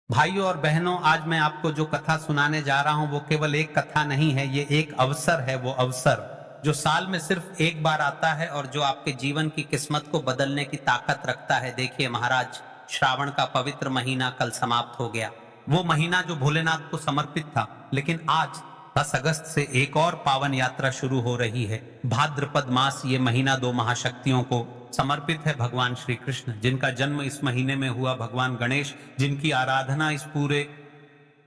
भाइयों और बहनों, आज मैं आपको जो कथा सुनाने जा रहा हूं वो केवल एक कथा नहीं है, ये एक अवसर है। वो अवसर जो साल में सिर्फ एक बार आता है और जो आपके जीवन की किस्मत को बदलने की ताकत रखता है। देखिए महाराज, श्रावण का पवित्र महीना कल समाप्त हो गया। वो महीना जो भोलेनाथ को समर्पित था, लेकिन आज 10 अगस्त से एक और पावन यात्रा शुरू हो रही है। भाद्रपद मास, ये महीना दो महाशक्तियों को समर्पित है। भगवान श्री कृष्ण, जिनका जन्म इस महीने में हुआ, भगवान गणेश, जिनकी आराधना इस पूरे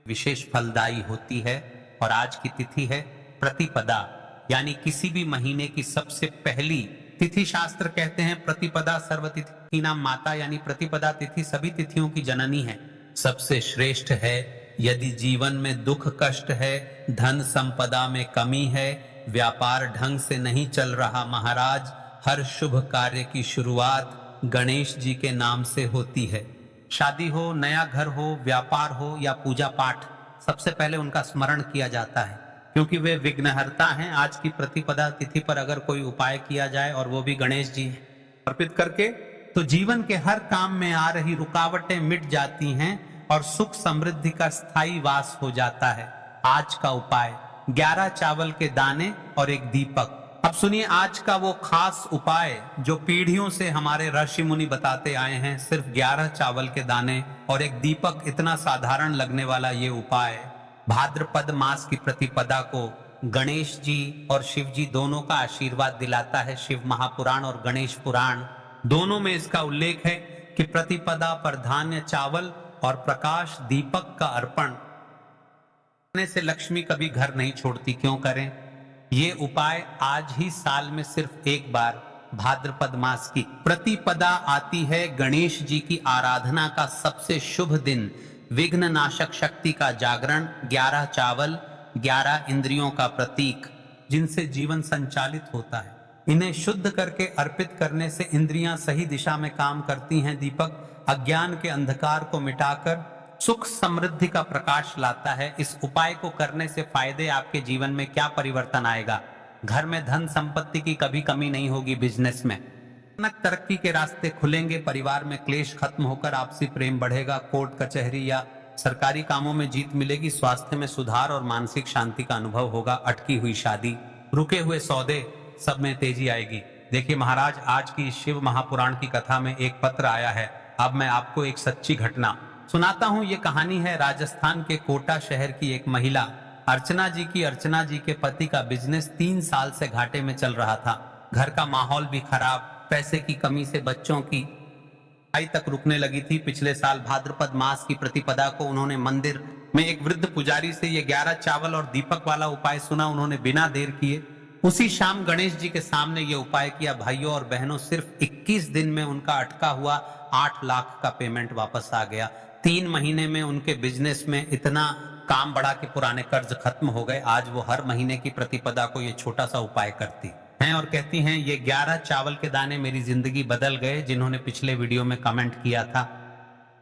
विशेष फलदायी होती है। और आज की तिथि है प्रतिपदा, यानी किसी भी महीने की सबसे पहली तिथि। शास्त्र कहते हैं प्रतिपदा सर्वतिथि नाम माता, यानी प्रतिपदा तिथि सभी तिथियों की जननी है, सबसे श्रेष्ठ है। यदि जीवन में दुख कष्ट है, धन संपदा में कमी है, व्यापार ढंग से नहीं चल रहा महाराज, हर शुभ कार्य की शुरुआत गणेश जी के नाम से होती है। शादी हो, नया घर हो, व्यापार हो या पूजा पाठ, सबसे पहले उनका स्मरण किया जाता है, क्योंकि वे विघ्नहर्ता हैं। आज की प्रतिपदा तिथि पर अगर कोई उपाय किया जाए और वो भी गणेश जी अर्पित करके, तो जीवन के हर काम में आ रही रुकावटें मिट जाती हैं और सुख समृद्धि का स्थायी वास हो जाता है। आज का उपाय 11 चावल के दाने और एक दीपक। अब सुनिए आज का वो खास उपाय जो पीढ़ियों से हमारे ऋषि मुनि बताते आए हैं। सिर्फ 11 चावल के दाने और एक दीपक, इतना साधारण लगने वाला ये उपाय भाद्रपद मास की प्रतिपदा को गणेश जी और शिव जी दोनों का आशीर्वाद दिलाता है। शिव महापुराण और गणेश पुराण दोनों में इसका उल्लेख है कि प्रतिपदा पर धान्य चावल और प्रकाश दीपक का अर्पण करने से लक्ष्मी कभी घर नहीं छोड़ती। क्यों करें? ये उपाय आज ही साल में सिर्फ एक बार भाद्रपद मास की प्रतिपदा आती है। गणेश जी की आराधना का सबसे शुभ दिन, विघ्न नाशक शक्ति का जागरण, 11 चावल, 11 इंद्रियों का प्रतीक जिनसे जीवन संचालित होता है, इन्हें शुद्ध करके अर्पित करने से इंद्रियां सही दिशा में काम करती हैं। दीपक अज्ञान के अंधकार को मिटाकर सुख समृद्धि का प्रकाश लाता है। इस उपाय को करने से फायदे, आपके जीवन में क्या परिवर्तन आएगा? घर में धन संपत्ति की कभी कमी नहीं होगी, बिजनेस में तरक्की के रास्ते खुलेंगे, परिवार में क्लेश खत्म होकर आपसी प्रेम बढ़ेगा, कोर्ट कचहरी या सरकारी कामों में जीत मिलेगी, स्वास्थ्य में सुधार और मानसिक शांति का अनुभव होगा। अटकी हुई शादी, रुके हुए सौदे, सब में तेजी आएगी। देखिए महाराज, आज की शिव महापुराण की कथा में एक पत्र आया है। अब मैं आपको एक सच्ची घटना सुनाता हूं। ये कहानी है राजस्थान के कोटा शहर की एक महिला अर्चना जी की। अर्चना जी के पति का बिजनेस 3 साल से घाटे में चल रहा था। घर का माहौल भी खराब, पैसे की कमी से बच्चों की पढ़ाई तक रुकने लगी थी। पिछले साल भाद्रपद मास की प्रतिपदा को उन्होंने मंदिर में एक वृद्ध पुजारी से ये 11 चावल और दीपक वाला उपाय सुना। उन्होंने बिना देर किए उसी शाम गणेश जी के सामने ये उपाय किया। भाइयों और बहनों, सिर्फ 21 दिन में उनका अटका हुआ 8 लाख का पेमेंट वापस आ गया। 3 महीने में उनके बिजनेस में इतना काम बढ़ा के पुराने कर्ज खत्म हो गए। आज वो हर महीने की प्रतिपदा को ये छोटा सा उपाय करती हैं और कहती हैं, ये 11 चावल के दाने मेरी जिंदगी बदल गए। जिन्होंने पिछले वीडियो में कमेंट किया था,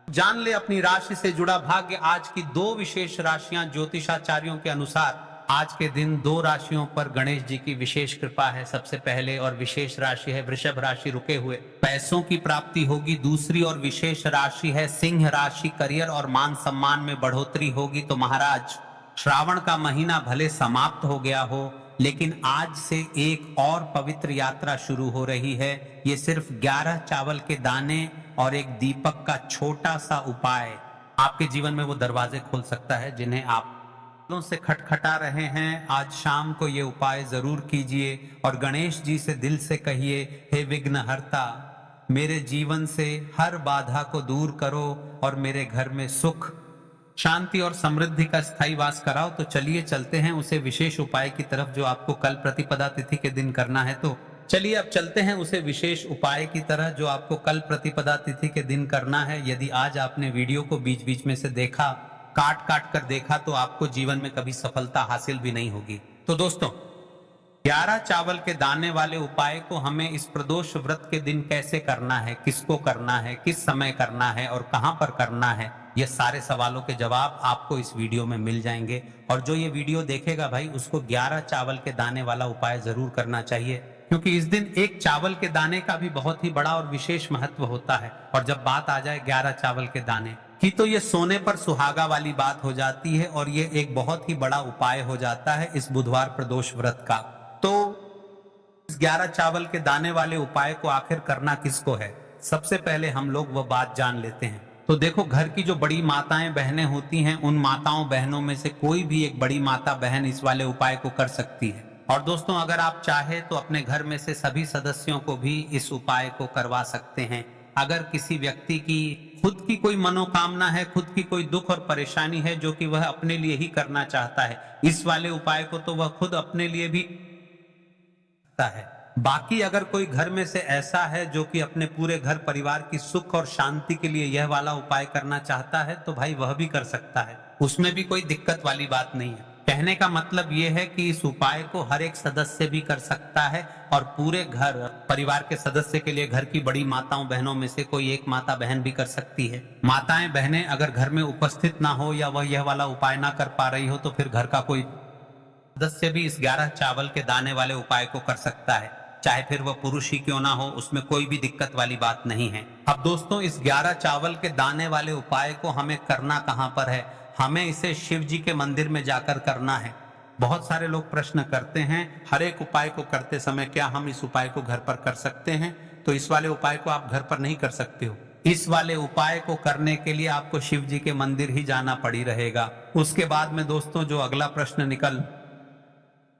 जान ले अपनी राशि से जुड़ा भाग्य। आज की 2 विशेष राशियां ज्योतिषाचार्यों के अनुसार आज के दिन 2 राशियों पर गणेश जी की विशेष कृपा है। सबसे पहले और विशेष राशि है वृषभ राशि, रुके हुए पैसों की प्राप्ति होगी। दूसरी और विशेष राशि है सिंह राशि, करियर और मान सम्मान में बढ़ोतरी होगी। तो महाराज, श्रावण का महीना भले समाप्त हो गया हो, लेकिन आज से एक और पवित्र यात्रा शुरू हो रही है। ये सिर्फ 11 चावल के दाने और एक दीपक का छोटा सा उपाय आपके जीवन में वो दरवाजे खोल सकता है जिन्हें आप से खटखटा रहे हैं। आज शाम को ये उपाय जरूर कीजिए और गणेश जी से दिल से कहिए, हे विघ्नहर्ता, मेरे जीवन से हर बाधा को दूर करो और मेरे घर में सुख शांति और समृद्धि का स्थायी वास कराओ। तो चलिए चलते हैं उसे विशेष उपाय की तरफ जो आपको कल प्रतिपदा तिथि के दिन करना है। तो चलिए अब चलते हैं उसे विशेष उपाय की तरह जो आपको कल प्रतिपदा तिथि के दिन करना है। यदि आज आपने वीडियो को बीच बीच में से देखा, काट काट कर देखा, तो आपको जीवन में कभी सफलता हासिल भी नहीं होगी। तो दोस्तों, 11 चावल के दाने वाले उपाय को हमें इस प्रदोष व्रत के दिन कैसे करना है, किसको करना है, किस समय करना है और कहां पर करना है, ये सारे सवालों के जवाब आपको इस वीडियो में मिल जाएंगे। और जो ये वीडियो देखेगा भाई, उसको 11 चावल के दाने वाला उपाय जरूर करना चाहिए, क्योंकि इस दिन एक चावल के दाने का भी बहुत ही बड़ा और विशेष महत्व होता है। और जब बात आ जाए 11 चावल के दाने, कि तो ये सोने पर सुहागा वाली बात हो जाती है और ये एक बहुत ही बड़ा उपाय हो जाता है इस बुधवार प्रदोष व्रत का। तो इस 11 चावल के दाने वाले उपाय को आखिर करना किसको है, सबसे पहले हम लोग वह बात जान लेते हैं। तो देखो, घर की जो बड़ी माताएं बहनें होती हैं, उन माताओं बहनों में से कोई भी एक बड़ी माता बहन इस वाले उपाय को कर सकती है। और दोस्तों, अगर आप चाहे तो अपने घर में से सभी सदस्यों को भी इस उपाय को करवा सकते हैं। अगर किसी व्यक्ति की खुद की कोई मनोकामना है, खुद की कोई दुख और परेशानी है जो कि वह अपने लिए ही करना चाहता है, इस वाले उपाय को तो वह खुद अपने लिए भी करता है। बाकी अगर कोई घर में से ऐसा है जो कि अपने पूरे घर परिवार की सुख और शांति के लिए यह वाला उपाय करना चाहता है, तो भाई वह भी कर सकता है, उसमें भी कोई दिक्कत वाली बात नहीं है। कहने का मतलब यह है कि इस उपाय को हर एक सदस्य भी कर सकता है और पूरे घर परिवार के सदस्य के लिए घर की बड़ी माताओं बहनों में से कोई एक माता बहन भी कर सकती है। माताएं बहनें अगर घर में उपस्थित ना हो या वह यह वाला उपाय ना कर पा रही हो, तो फिर घर का कोई सदस्य भी इस 11 चावल के दाने वाले उपाय को कर सकता है, चाहे फिर वह पुरुष ही क्यों ना हो, उसमें कोई भी दिक्कत वाली बात नहीं है। अब दोस्तों, इस 11 चावल के दाने वाले उपाय को हमें करना कहां पर है? हमें इसे शिव जी के मंदिर में जाकर करना है। बहुत सारे लोग प्रश्न करते हैं, हर एक उपाय को करते समय क्या हम इस उपाय को घर पर कर सकते हैं? तो इस वाले उपाय को आप घर पर नहीं कर सकते हो। इस वाले उपाय को करने के लिए आपको शिव जी के मंदिर ही जाना पड़ी रहेगा। उसके बाद में दोस्तों, जो अगला प्रश्न निकल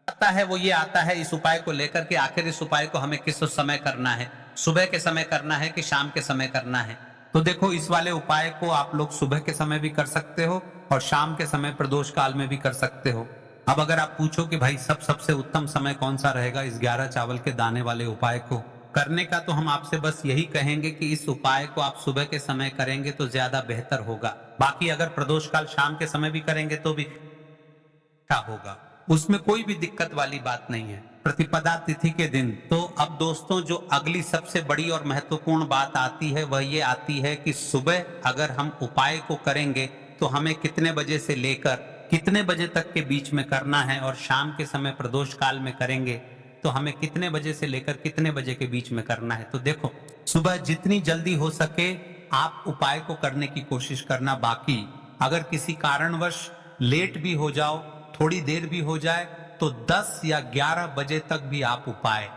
आता है वो ये आता है इस उपाय को लेकर के, आखिर इस उपाय को हमें किस समय करना है? सुबह के समय करना है कि शाम के समय करना है? तो देखो, इस वाले उपाय को आप लोग सुबह के समय भी कर सकते हो और शाम के समय प्रदोष काल में भी कर सकते हो। अब अगर आप पूछो कि भाई सबसे उत्तम समय कौन सा रहेगा इस 11 चावल के दाने वाले उपाय को करने का, तो हम आपसे बस यही कहेंगे कि इस उपाय को आप सुबह के समय करेंगे तो ज्यादा बेहतर होगा। बाकी अगर प्रदोष काल शाम के समय भी करेंगे तो भी अच्छा होगा, उसमें कोई भी दिक्कत वाली बात नहीं है। प्रतिपदा तिथि के दिन तो अब दोस्तों, जो अगली सबसे बड़ी और महत्वपूर्ण बात आती है वह ये आती है कि सुबह अगर हम उपाय को करेंगे तो हमें कितने बजे से लेकर कितने बजे तक के बीच में करना है, और शाम के समय प्रदोष काल में करेंगे तो हमें कितने बजे से लेकर कितने बजे के बीच में करना है। तो देखो, सुबह जितनी जल्दी हो सके आप उपाय को करने की कोशिश करना। बाकी अगर किसी कारणवश लेट भी हो जाओ, थोड़ी देर भी हो जाए, तो 10 या 11 बजे तक भी आप उपाय,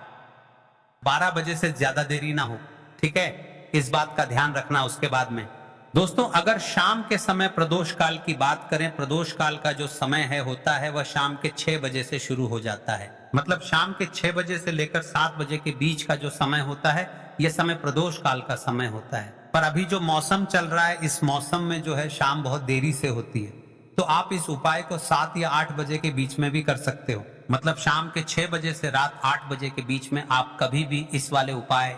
12 बजे से ज्यादा देरी ना हो, ठीक है? इस बात का ध्यान रखना। उसके बाद में दोस्तों, अगर शाम के समय प्रदोष काल की बात करें, प्रदोष काल का जो समय है होता है वह शाम के 6 बजे से शुरू हो जाता है। मतलब शाम के 6 बजे से लेकर 7 बजे के बीच का जो समय होता है, यह समय प्रदोष काल का समय होता है। पर अभी जो मौसम चल रहा है, इस मौसम में जो है शाम बहुत देरी से होती है, तो आप इस उपाय को 7 या 8 बजे के बीच में भी कर सकते हो। मतलब शाम के 6 बजे से रात 8 बजे के बीच में आप कभी भी इस वाले उपाय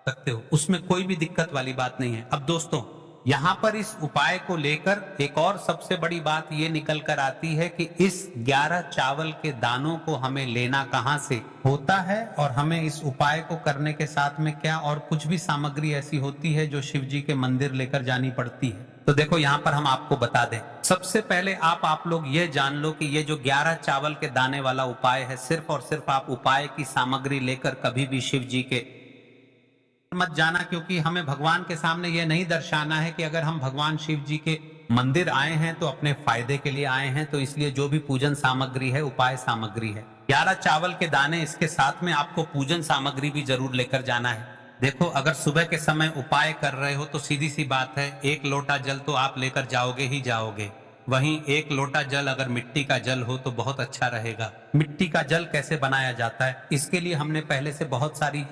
सकते हो, उसमें कोई भी दिक्कत वाली बात नहीं है। अब दोस्तों, यहाँ पर इस उपाय को लेकर एक और सबसे बड़ी बात ये निकल कर आती है कि इस 11 चावल के दानों को हमें लेना कहाँ से होता है, और हमें इस उपाय को करने के साथ में क्या और कुछ भी सामग्री ऐसी होती है जो शिव जी के मंदिर लेकर जानी पड़ती है। तो देखो, यहाँ पर हम आपको बता दें। सबसे पहले आप लोग ये जान लो कि ये जो 11 चावल के दाने वाला उपाय है, सिर्फ और सिर्फ आप उपाय की सामग्री लेकर कभी भी शिव जी के मत जाना, क्योंकि हमें भगवान के सामने यह नहीं दर्शाना है कि अगर हम भगवान शिव जी के मंदिर आए हैं तो अपने फायदे के लिए आए हैं। तो इसलिए जो भी पूजन सामग्री है, उपाय सामग्री है, 11 चावल के दाने, इसके साथ में आपको पूजन सामग्री भी जरूर लेकर जाना है। देखो, अगर सुबह के समय उपाय कर रहे हो तो सीधी सी बात है, 1 लोटा जल तो आप लेकर जाओगे ही जाओगे। वहीं 1 लोटा जल अगर मिट्टी का जल हो तो बहुत अच्छा रहेगा। मिट्टी का जल कैसे बनाया जाता है, इसके लिए हमने पहले से बहुत सारी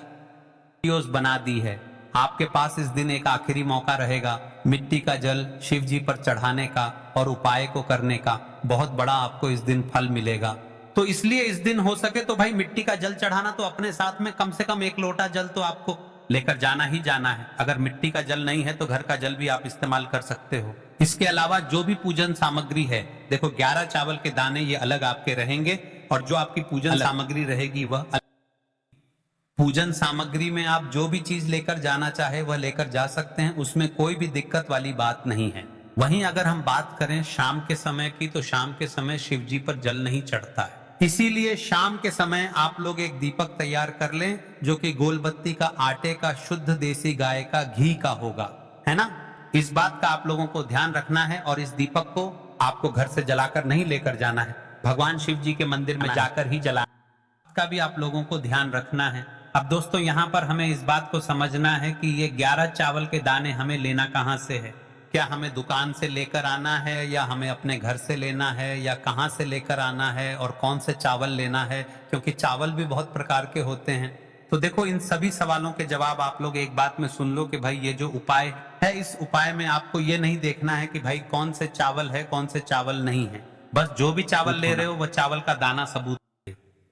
वीडियोस बना दी है। आपके पास इस दिन एक आखिरी मौका रहेगा मिट्टी का जल शिव जी पर चढ़ाने का और उपाय को करने का। बहुत बड़ा आपको इस दिन फल मिलेगा। तो इसलिए इस दिन हो सके तो भाई मिट्टी का जल चढ़ाना तो अपने साथ में कम से कम 1 लोटा जल तो आपको लेकर जाना ही जाना है। अगर मिट्टी का जल नहीं है तो घर का जल भी आप इस्तेमाल कर सकते हो। इसके अलावा जो भी पूजन सामग्री है, देखो 11 चावल के दाने ये अलग आपके रहेंगे, और जो आपकी पूजन सामग्री रहेगी वह पूजन सामग्री में आप जो भी चीज लेकर जाना चाहे वह लेकर जा सकते हैं, उसमें कोई भी दिक्कत वाली बात नहीं है। वहीं अगर हम बात करें शाम के समय की, तो शाम के समय शिव जी पर जल नहीं चढ़ता है। इसीलिए शाम के समय आप लोग एक दीपक तैयार कर लें जो कि गोलबत्ती का, आटे का, शुद्ध देसी गाय का घी का होगा, है ना। इस बात का आप लोगों को ध्यान रखना है और इस दीपक को आपको घर से जलाकर नहीं लेकर जाना है, भगवान शिव जी के मंदिर में जाकर ही जलाना का भी आप लोगों को ध्यान रखना है। अब दोस्तों यहाँ पर हमें इस बात को समझना है कि ये 11 चावल के दाने हमें लेना कहाँ से है। क्या हमें दुकान से लेकर आना है या हमें अपने घर से लेना है या कहाँ से लेकर आना है और कौन से चावल लेना है, क्योंकि चावल भी बहुत प्रकार के होते हैं। तो देखो इन सभी सवालों के जवाब आप लोग एक बात में सुन लो कि भाई ये जो उपाय है, इस उपाय में आपको ये नहीं देखना है कि भाई कौन से चावल है कौन से चावल नहीं है। बस जो भी चावल ले रहे हो वह चावल का दाना सबूत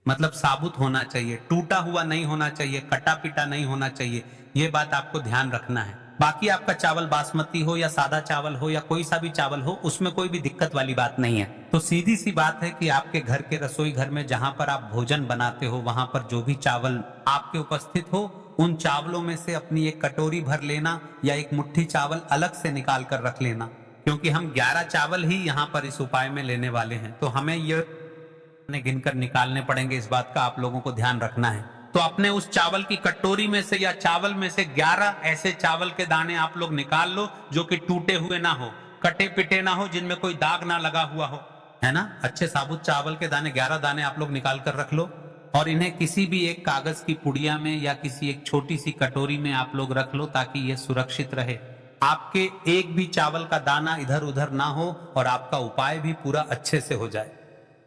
मतलब साबुत होना चाहिए, टूटा हुआ नहीं होना चाहिए, कटा पिटा नहीं होना चाहिए। ये बात आपको ध्यान रखना है। बाकी आपका चावल बासमती हो या सादा चावल हो या कोई सा भी चावल हो, उसमें कोई भी दिक्कत वाली बात नहीं है। तो सीधी सी बात है कि आपके घर के रसोई घर में जहां पर आप भोजन बनाते हो वहां पर जो भी चावल आपके उपस्थित हो, उन चावलों में से अपनी एक कटोरी भर लेना या एक मुट्ठी चावल अलग से निकाल कर रख लेना, क्योंकि हम 11 चावल ही यहाँ पर इस उपाय में लेने वाले हैं। तो हमें ये गिनकर निकालने पड़ेंगे, इस बात का आप लोगों को ध्यान रखना है। तो अपने उस चावल की कटोरी में से या चावल में से 11 ऐसे चावल के दाने आप लोग निकाल लो जो कि टूटे हुए ना हो, कटे पिटे ना हो, जिनमें कोई दाग ना लगा हुआ हो, है ना। अच्छे साबुत चावल के दाने 11 दाने आप लोग निकाल कर रख लो और इन्हें किसी भी एक कागज की पुड़िया में या किसी एक छोटी सी कटोरी में आप लोग रख लो ताकि ये सुरक्षित रहे। आपके एक भी चावल का दाना इधर उधर ना हो और आपका उपाय भी पूरा अच्छे से हो जाए।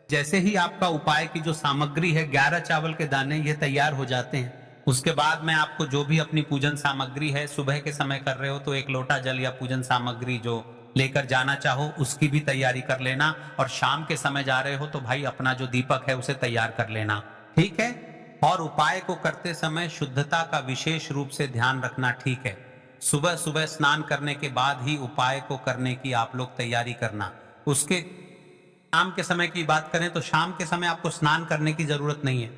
जैसे ही आपका उपाय की जो सामग्री है 11 चावल के दाने ये तैयार हो जाते हैं, उसके बाद में आपको जो भी अपनी पूजन सामग्री है, सुबह के समय कर रहे हो तो 1 लोटा जल या पूजन सामग्री जो लेकर जाना चाहो उसकी भी तैयारी कर लेना, और शाम के समय जा रहे हो तो भाई अपना जो दीपक है उसे तैयार कर लेना, ठीक है। और उपाय को करते समय शुद्धता का विशेष रूप से ध्यान रखना, ठीक है। सुबह सुबह स्नान करने के बाद ही उपाय को करने की आप लोग तैयारी करना। उसके शाम के समय की बात करें तो शाम के समय आपको स्नान करने की जरूरत नहीं है,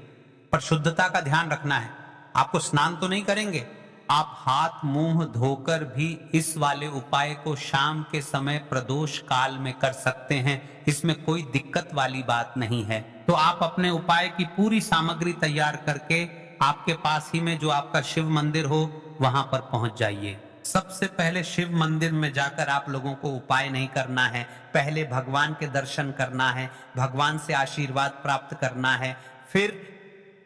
पर शुद्धता का ध्यान रखना है। आपको स्नान तो नहीं करेंगे, आप हाथ मुंह धोकर भी इस वाले उपाय को शाम के समय प्रदोष काल में कर सकते हैं, इसमें कोई दिक्कत वाली बात नहीं है। तो आप अपने उपाय की पूरी सामग्री तैयार करके आपके पास ही में जो आपका शिव मंदिर हो वहां पर पहुंच जाइए। सबसे पहले शिव मंदिर में जाकर आप लोगों को उपाय नहीं करना है, पहले भगवान के दर्शन करना है, भगवान से आशीर्वाद प्राप्त करना है, फिर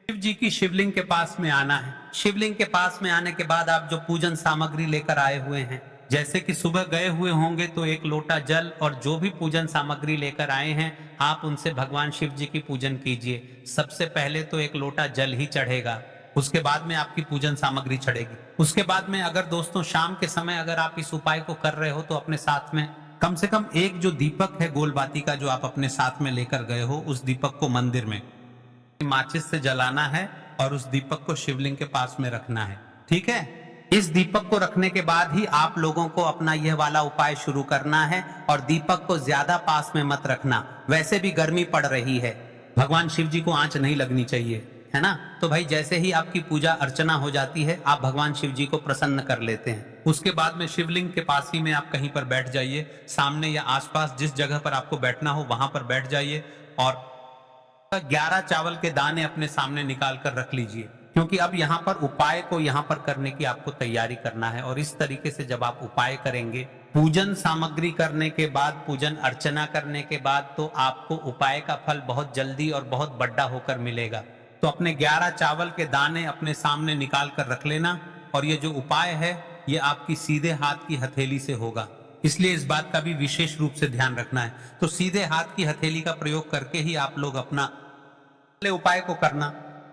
शिव जी की शिवलिंग के पास में आना है। शिवलिंग के पास में आने के बाद आप जो पूजन सामग्री लेकर आए हुए हैं, जैसे कि सुबह गए हुए होंगे तो 1 लोटा जल और जो भी पूजन सामग्री लेकर आए हैं आप उनसे भगवान शिव जी की पूजन कीजिए। सबसे पहले तो 1 लोटा जल ही चढ़ेगा, उसके बाद में आपकी पूजन सामग्री चढ़ेगी। उसके बाद में अगर दोस्तों शाम के समय अगर आप इस उपाय को कर रहे हो तो अपने साथ में कम से कम एक जो दीपक है गोलबाती का जो आप अपने साथ में लेकर गए हो, उस दीपक को मंदिर में माचिस से जलाना है और उस दीपक को शिवलिंग के पास में रखना है, ठीक है। इस दीपक को रखने के बाद ही आप लोगों को अपना यह वाला उपाय शुरू करना है और दीपक को ज्यादा पास में मत रखना। वैसे भी गर्मी पड़ रही है, भगवान शिव जी को आंच नहीं लगनी चाहिए, है ना। तो भाई जैसे ही आपकी पूजा अर्चना हो जाती है आप भगवान शिव जी को प्रसन्न कर लेते हैं। उसके बाद में शिवलिंग के पास ही में आप कहीं पर बैठ जाइए, सामने या आसपास जिस जगह पर आपको बैठना हो वहां पर बैठ जाइए और 11 चावल के दाने अपने सामने निकाल कर रख लीजिए, क्योंकि अब यहाँ पर उपाय को यहाँ पर करने की आपको तैयारी करना है। और इस तरीके से जब आप उपाय करेंगे, पूजन सामग्री करने के बाद, पूजन अर्चना करने के बाद, तो आपको उपाय का फल बहुत जल्दी और बहुत बड़ा होकर मिलेगा। तो अपने 11 चावल के दाने अपने सामने निकाल कर रख लेना और ये जो उपाय है ये आपकी सीधे हाथ की हथेली से होगा, इसलिए इस बात का भी विशेष रूप से ध्यान रखना है। तो सीधे हाथ की हथेली का प्रयोग करके ही आप लोग अपना उपाय को करना।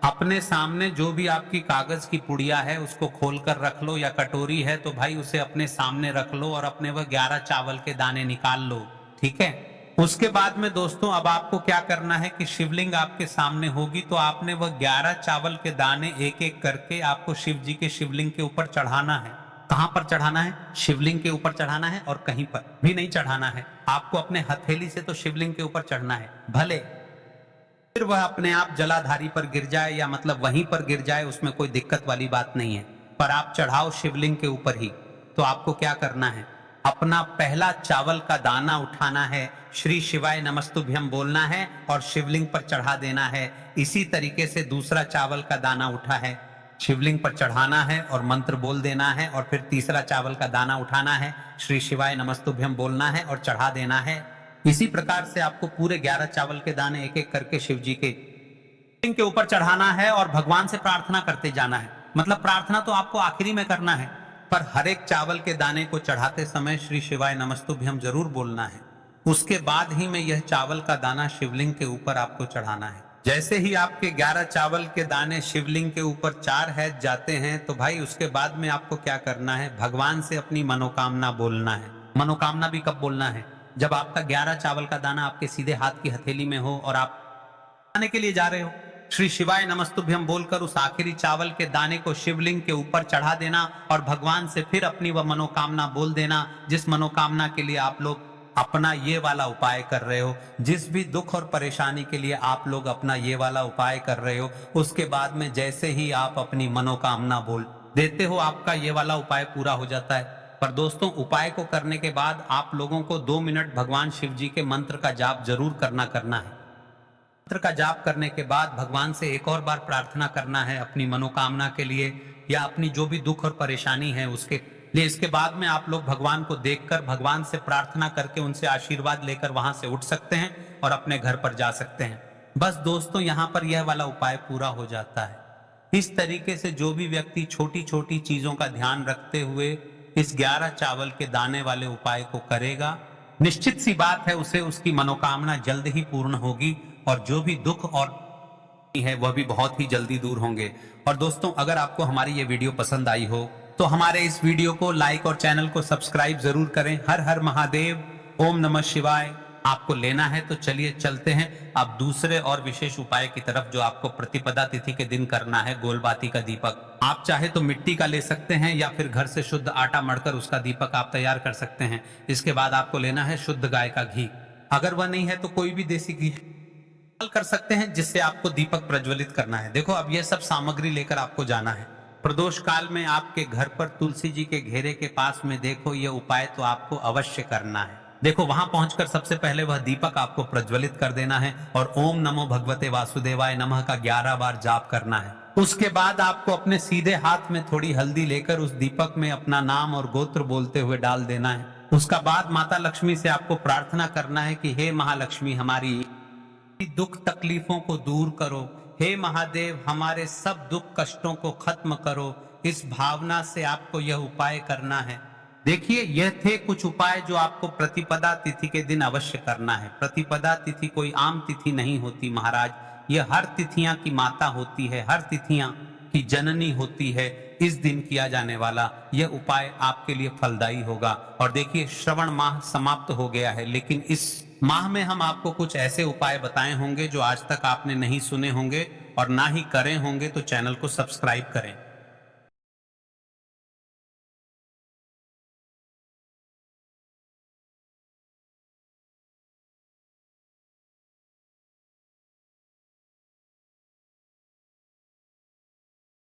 अपने सामने जो भी आपकी कागज की पुड़िया है उसको खोल कर रख लो, या कटोरी है तो भाई उसे अपने सामने रख लो और अपने वह 11 चावल के दाने निकाल लो, ठीक है। उसके बाद में दोस्तों अब आपको क्या करना है कि शिवलिंग आपके सामने होगी तो आपने वह 11 चावल के दाने एक एक करके आपको शिव जी के शिवलिंग के ऊपर चढ़ाना है। कहां पर चढ़ाना है? शिवलिंग के ऊपर चढ़ाना है और कहीं पर भी नहीं चढ़ाना है। आपको अपने हथेली से तो शिवलिंग के ऊपर चढ़ना है, भले फिर वह अपने आप जलाधारी पर गिर जाए या मतलब वहीं पर गिर जाए, उसमें कोई दिक्कत वाली बात नहीं है, पर आप चढ़ाओ शिवलिंग के ऊपर ही। तो आपको क्या करना है, अपना पहला चावल का दाना उठाना है, श्री शिवाय नमस्तुभ्यम बोलना है और शिवलिंग पर चढ़ा देना है। इसी तरीके से दूसरा चावल का दाना उठा है, शिवलिंग पर चढ़ाना है और मंत्र बोल देना है, और फिर तीसरा चावल का दाना उठाना है, श्री शिवाय नमस्तुभ्यम बोलना है और चढ़ा देना है। इसी प्रकार से आपको पूरे 11 चावल के दाने एक एक करके शिव जी के शिवलिंग के ऊपर चढ़ाना है और भगवान से प्रार्थना करते जाना है। मतलब प्रार्थना तो आपको आखिरी में करना है, पर हर एक चावल के दाने को चढ़ाते समय श्री शिवाय नमस्तुभ्यम जरूर बोलना है। उसके बाद ही में यह चावल का दाना शिवलिंग के ऊपर आपको चढ़ाना है। जैसे ही आपके 11 चावल के दाने शिवलिंग के ऊपर 4 हैज जाते हैं, तो भाई उसके बाद में आपको क्या करना है, भगवान से अपनी मनोकामना बोलना है। मनोकामना भी कब बोलना है, जब आपका 11 चावल का दाना आपके सीधे हाथ की हथेली में हो और आप खाने के लिए जा रहे हो, श्री शिवाय नमस्तुभ्यम बोलकर उस आखिरी चावल के दाने को शिवलिंग के ऊपर चढ़ा देना और भगवान से फिर अपनी वह मनोकामना बोल देना, जिस मनोकामना के लिए आप लोग अपना ये वाला उपाय कर रहे हो, जिस भी दुख और परेशानी के लिए आप लोग अपना ये वाला उपाय कर रहे हो। उसके बाद में जैसे ही आप अपनी मनोकामना बोल देते हो, आपका ये वाला उपाय पूरा हो जाता है। पर दोस्तों, उपाय को करने के बाद आप लोगों को 2 मिनट भगवान शिव जी के मंत्र का जाप जरूर करना है। मंत्र का जाप करने के बाद भगवान से एक और बार प्रार्थना करना है अपनी मनोकामना के लिए, या अपनी जो भी दुख और परेशानी है उसके लिए। इसके बाद में आप लोग भगवान को देखकर, भगवान से प्रार्थना करके, उनसे आशीर्वाद लेकर वहां से उठ सकते हैं और अपने घर पर जा सकते हैं। बस दोस्तों, यहाँ पर यह वाला उपाय पूरा हो जाता है। इस तरीके से जो भी व्यक्ति छोटी छोटी चीजों का ध्यान रखते हुए इस 11 चावल के दाने वाले उपाय को करेगा, निश्चित सी बात है उसे उसकी मनोकामना जल्द ही पूर्ण होगी और जो भी दुख और है वह भी बहुत ही जल्दी दूर होंगे। और दोस्तों, अगर आपको हमारी ये वीडियो पसंद आई हो तो हमारे इस वीडियो को लाइक और चैनल को सब्सक्राइब जरूर करें। हर हर महादेव, ओम नमः शिवाय। आपको लेना है तो चलिए चलते हैं अब दूसरे और विशेष उपाय की तरफ, जो आपको प्रतिपदा तिथि के दिन करना है। गोलबाती का दीपक आप चाहे तो मिट्टी का ले सकते हैं, या फिर घर से शुद्ध आटा मढ़कर उसका दीपक आप तैयार कर सकते हैं। इसके बाद आपको लेना है शुद्ध गाय का घी। अगर वह नहीं है तो कोई भी देसी घी कर सकते हैं, जिससे आपको दीपक प्रज्वलित करना है। देखो, अब यह सब सामग्री लेकर आपको जाना है। प्रदोष काल में आपके घर पर तुलसी जी के घेरे के पास में देखो, यह उपाय तो आपको अवश्य करना है। देखो, वहां पहुंचकर सबसे पहले वह दीपक आपको प्रज्वलित कर देना है और ओम नमो भगवते वासुदेवाय नमः का 11 बार जाप करना है। उसके बाद आपको अपने सीधे हाथ में थोड़ी हल्दी लेकर उस दीपक में अपना नाम और गोत्र बोलते हुए डाल देना है। उसका बाद माता लक्ष्मी से आपको प्रार्थना करना है कि हे महालक्ष्मी, हमारी दुख तकलीफों को दूर करो। हे महादेव, हमारे सब दुख कष्टों को खत्म करो। इस भावना से आपको यह उपाय करना है। देखिए, यह थे कुछ उपाय जो आपको प्रतिपदा तिथि के दिन अवश्य करना है। प्रतिपदा तिथि कोई आम तिथि नहीं होती महाराज, यह हर तिथियां की माता होती है, हर तिथियां की जननी होती है। इस दिन किया जाने वाला यह उपाय आपके लिए फलदायी होगा। और देखिए, श्रवण माह समाप्त हो गया है, लेकिन इस माह में हम आपको कुछ ऐसे उपाय बताए होंगे जो आज तक आपने नहीं सुने होंगे और ना ही करे होंगे, तो चैनल को सब्सक्राइब करें।